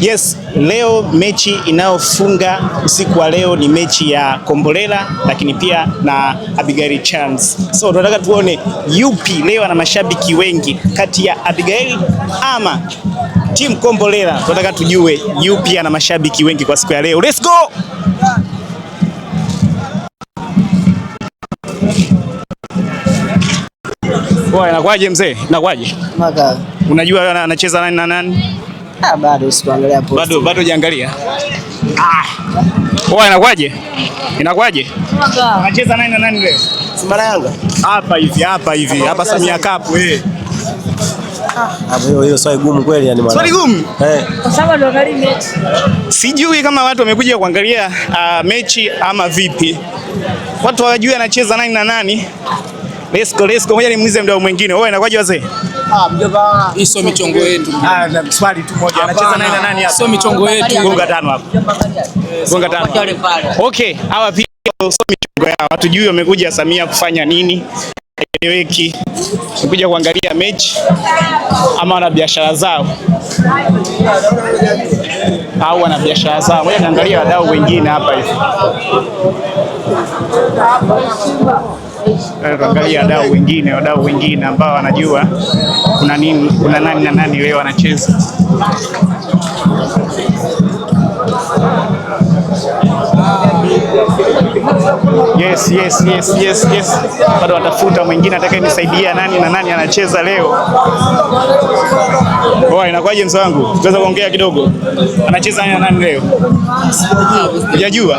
Yes, leo mechi inayofunga usiku wa leo ni mechi ya Kombolela lakini pia na Abigail Chams. So tunataka tuone yupi leo ana mashabiki wengi kati ya Abigail ama Team Kombolela. Tunataka tujue yupi ana mashabiki wengi kwa siku ya leo. Let's go! Poa, inakwaje mzee? Inakwaje? Maka. Unajua anacheza nani na nani? Bado usikuangalia post. Bado hujaangalia. Poa, inakwaje? Inakwaje? Maka. Anacheza nani na nani leo? Simba na Yanga. Hapa hivi. Hapa Samia Cup Hapo hiyo swali gumu kweli yani mwana. Swali gumu? Kwa sababu ndo angalia mechi. Sijui kama watu wamekuja kuangalia mechi ama vipi. Watu hawajui anacheza nani na nani. Let's go. Ngoja nimuulize mdau mwingine. Wewe inakwaje wazee? Mjomba. Hii sio michongo yetu. Na swali tu moja. Anacheza nani na nani hapa? Sio michongo yetu. Gonga tano hapo. Gonga tano. Okay, hawa pia sio michongo yao. Hatujui wamekuja Samia kufanya nini. Eleweki. Wamekuja kuangalia mechi ama wana biashara zao. Au wana biashara zao. Ngoja niangalie wadau wengine hapa hivi. Tuangalia wadau wengine ambao wanajua kuna nani na nani leo anacheza. Yes. Bado watafuta mwingine atakayenisaidia nani na nani anacheza leo. Poa, inakwaje mzee wangu? Tunaweza kuongea kidogo. Anacheza nani na nani leo? Hujajua?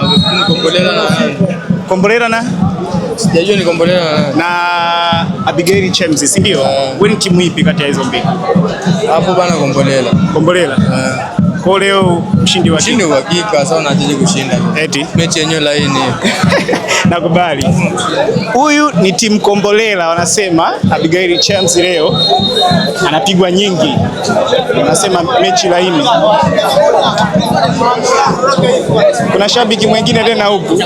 Kombolela na sijajua ni Kombolela na Abigail Chams, si ndio? Wewe ni timu ipi kati ya hizo mbili? Hapo bana Kombolela. Kwa leo mshindi wa hakika sasa unaje kushinda. Eti mechi yenyewe laini. Nakubali. Huyu ni timu Kombolela, wanasema Abigail Chams leo anapigwa nyingi. Wanasema mechi laini. Kuna shabiki mwingine tena huku.